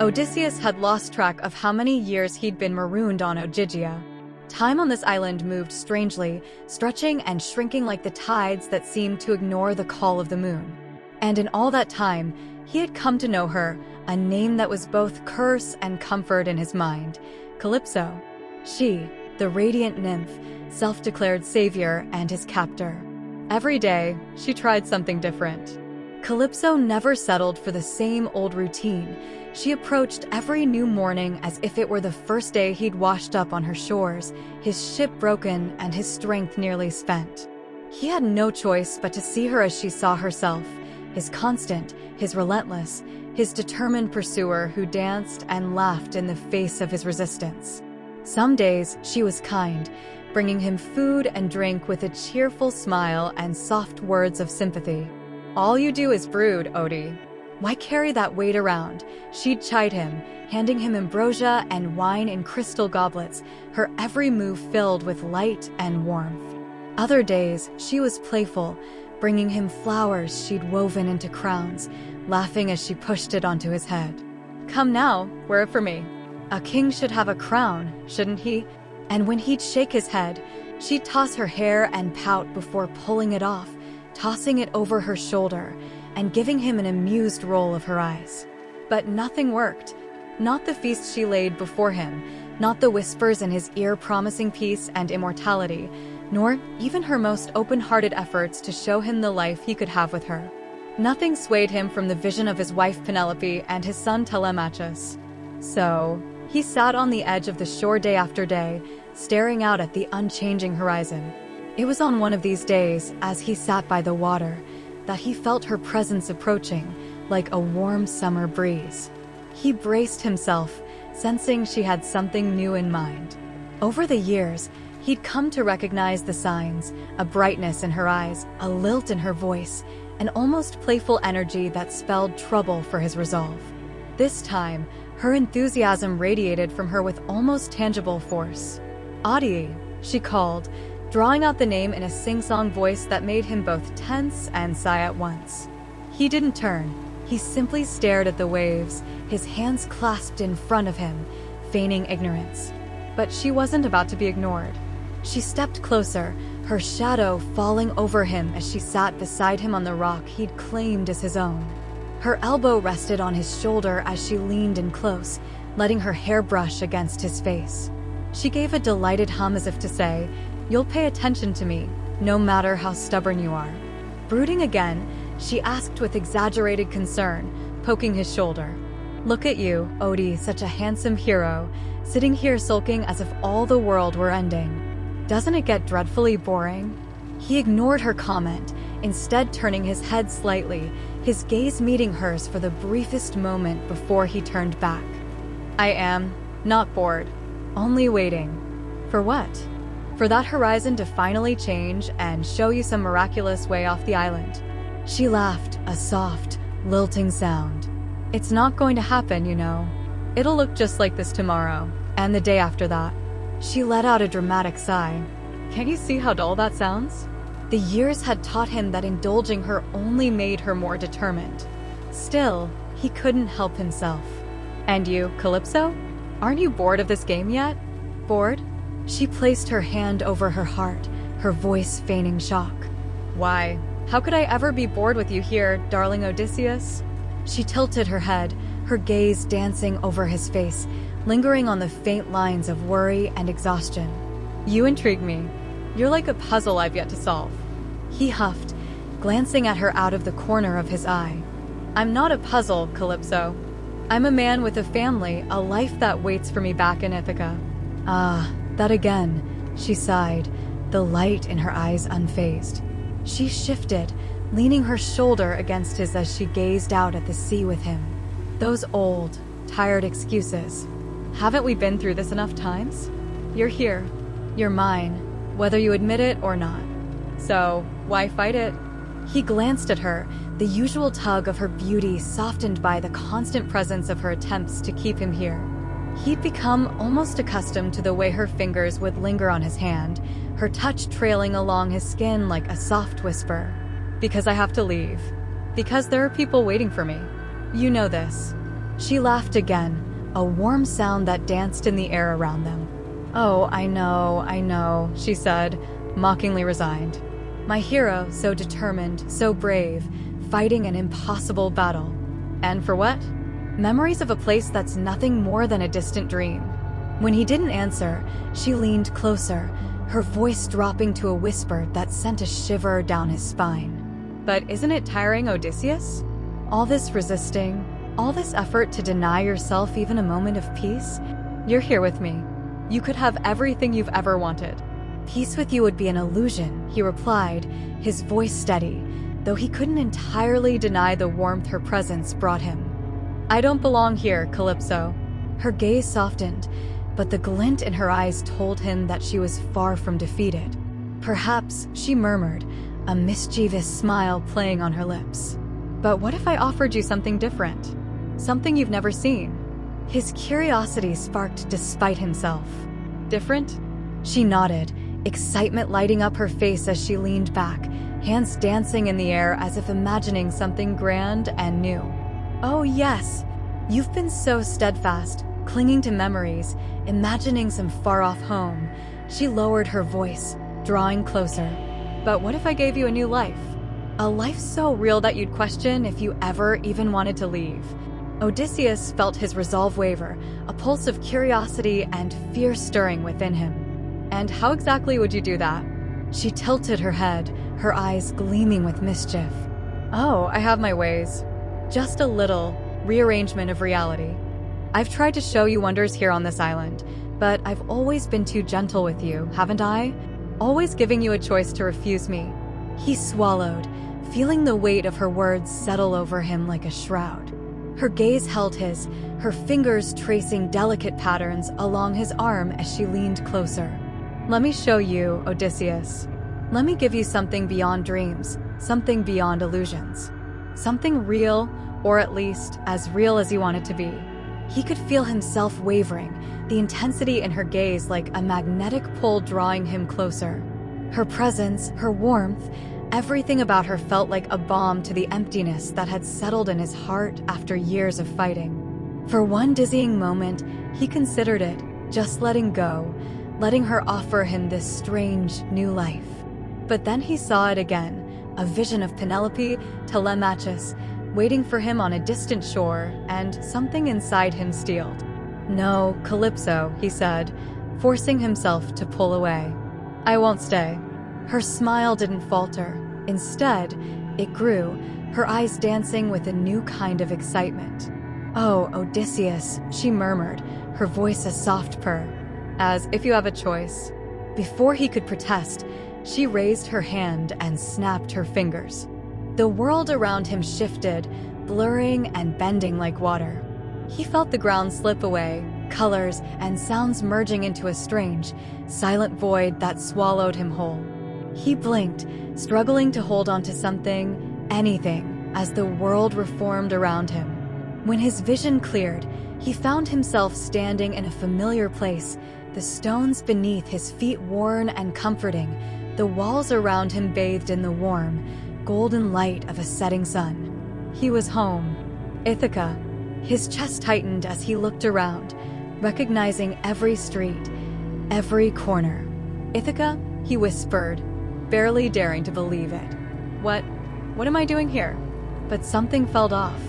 Odysseus had lost track of how many years he'd been marooned on Ogygia. Time on this island moved strangely, stretching and shrinking like the tides that seemed to ignore the call of the moon. And in all that time, he had come to know her, a name that was both curse and comfort in his mind: Calypso. She, the radiant nymph, self-declared savior and his captor. Every day, she tried something different. Calypso never settled for the same old routine. She approached every new morning as if it were the first day he'd washed up on her shores, his ship broken and his strength nearly spent. He had no choice but to see her as she saw herself, his constant, his relentless, his determined pursuer who danced and laughed in the face of his resistance. Some days she was kind, bringing him food and drink with a cheerful smile and soft words of sympathy. "All you do is brood, Odie. Why carry that weight around?" She'd chide him, handing him ambrosia and wine in crystal goblets, her every move filled with light and warmth. Other days, she was playful, bringing him flowers she'd woven into crowns, laughing as she pushed it onto his head. "Come now, wear it for me. A king should have a crown, shouldn't he?" And when he'd shake his head, she'd toss her hair and pout before pulling it off, tossing it over her shoulder, and giving him an amused roll of her eyes. But nothing worked. Not the feast she laid before him, not the whispers in his ear promising peace and immortality, nor even her most open-hearted efforts to show him the life he could have with her. Nothing swayed him from the vision of his wife Penelope and his son Telemachus. So, he sat on the edge of the shore day after day, staring out at the unchanging horizon. It was on one of these days, as he sat by the water, that he felt her presence approaching, like a warm summer breeze. He braced himself, sensing she had something new in mind. Over the years, he'd come to recognize the signs: a brightness in her eyes, a lilt in her voice, an almost playful energy that spelled trouble for his resolve. This time, her enthusiasm radiated from her with almost tangible force. "Odyssey," she called, drawing out the name in a sing-song voice that made him both tense and sigh at once. He didn't turn. He simply stared at the waves, his hands clasped in front of him, feigning ignorance. But she wasn't about to be ignored. She stepped closer, her shadow falling over him as she sat beside him on the rock he'd claimed as his own. Her elbow rested on his shoulder as she leaned in close, letting her hair brush against his face. She gave a delighted hum as if to say, "You'll pay attention to me, no matter how stubborn you are." Brooding again, she asked with exaggerated concern, poking his shoulder. "Look at you, Odie, such a handsome hero, sitting here sulking as if all the world were ending. Doesn't it get dreadfully boring?" He ignored her comment, instead turning his head slightly, his gaze meeting hers for the briefest moment before he turned back. "I am not bored, only waiting." "For what?" "For that horizon to finally change and show you some miraculous way off the island." She laughed, a soft, lilting sound. "It's not going to happen, you know. It'll look just like this tomorrow, and the day after that." She let out a dramatic sigh. "Can't you see how dull that sounds?" The years had taught him that indulging her only made her more determined. Still, he couldn't help himself. "And you, Calypso? Aren't you bored of this game yet?" "Bored?" She placed her hand over her heart, her voice feigning shock. "Why, how could I ever be bored with you here, darling Odysseus?" She tilted her head, her gaze dancing over his face, lingering on the faint lines of worry and exhaustion. "You intrigue me. You're like a puzzle I've yet to solve." He huffed, glancing at her out of the corner of his eye. "I'm not a puzzle, Calypso. I'm a man with a family, a life that waits for me back in Ithaca." "Ah, that again," she sighed, the light in her eyes unfazed. She shifted, leaning her shoulder against his as she gazed out at the sea with him. "Those old, tired excuses. Haven't we been through this enough times? You're here. You're mine, whether you admit it or not. So, why fight it?" He glanced at her, the usual tug of her beauty softened by the constant presence of her attempts to keep him here. He'd become almost accustomed to the way her fingers would linger on his hand, her touch trailing along his skin like a soft whisper. "Because I have to leave. Because there are people waiting for me. You know this." She laughed again, a warm sound that danced in the air around them. "Oh, I know," she said, mockingly resigned. "My hero, so determined, so brave, fighting an impossible battle. And for what? Memories of a place that's nothing more than a distant dream." When he didn't answer, she leaned closer, her voice dropping to a whisper that sent a shiver down his spine. "But isn't it tiring, Odysseus? All this resisting, all this effort to deny yourself even a moment of peace? You're here with me. You could have everything you've ever wanted." "Peace with you would be an illusion," he replied, his voice steady, though he couldn't entirely deny the warmth her presence brought him. "I don't belong here, Calypso." Her gaze softened, but the glint in her eyes told him that she was far from defeated. "Perhaps," she murmured, a mischievous smile playing on her lips. "But what if I offered you something different? Something you've never seen?" His curiosity sparked despite himself. "Different?" She nodded, excitement lighting up her face as she leaned back, hands dancing in the air as if imagining something grand and new. "Oh yes, you've been so steadfast, clinging to memories, imagining some far-off home." She lowered her voice, drawing closer. "But what if I gave you a new life? A life so real that you'd question if you ever even wanted to leave?" Odysseus felt his resolve waver, a pulse of curiosity and fear stirring within him. "And how exactly would you do that?" She tilted her head, her eyes gleaming with mischief. "Oh, I have my ways. Just a little rearrangement of reality. I've tried to show you wonders here on this island, but I've always been too gentle with you, haven't I? Always giving you a choice to refuse me." He swallowed, feeling the weight of her words settle over him like a shroud. Her gaze held his, her fingers tracing delicate patterns along his arm as she leaned closer. "Let me show you, Odysseus. Let me give you something beyond dreams, something beyond illusions. Something real, or at least as real as you want it to be." He could feel himself wavering, the intensity in her gaze like a magnetic pull drawing him closer. Her presence, her warmth, everything about her felt like a balm to the emptiness that had settled in his heart after years of fighting. For one dizzying moment, he considered it, just letting go, letting her offer him this strange new life. But then he saw it again, a vision of Penelope, Telemachus, waiting for him on a distant shore, and something inside him steeled. "No, Calypso," he said, forcing himself to pull away. "I won't stay." Her smile didn't falter. Instead, it grew, her eyes dancing with a new kind of excitement. "Oh, Odysseus," she murmured, her voice a soft purr. "As if you have a choice." Before he could protest, she raised her hand and snapped her fingers. The world around him shifted, blurring and bending like water. He felt the ground slip away, colors and sounds merging into a strange, silent void that swallowed him whole. He blinked, struggling to hold on to something, anything, as the world reformed around him. When his vision cleared, he found himself standing in a familiar place, the stones beneath his feet worn and comforting, the walls around him bathed in the warm, golden light of a setting sun. He was home. Ithaca. His chest tightened as he looked around, recognizing every street, every corner. "Ithaca?" he whispered, barely daring to believe it. What am I doing here?" But something felt off.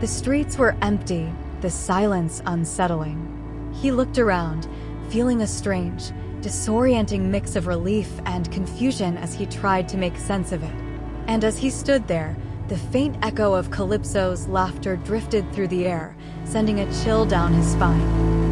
The streets were empty, the silence unsettling. He looked around, feeling a strange, disorienting mix of relief and confusion as he tried to make sense of it. And as he stood there, the faint echo of Calypso's laughter drifted through the air, sending a chill down his spine.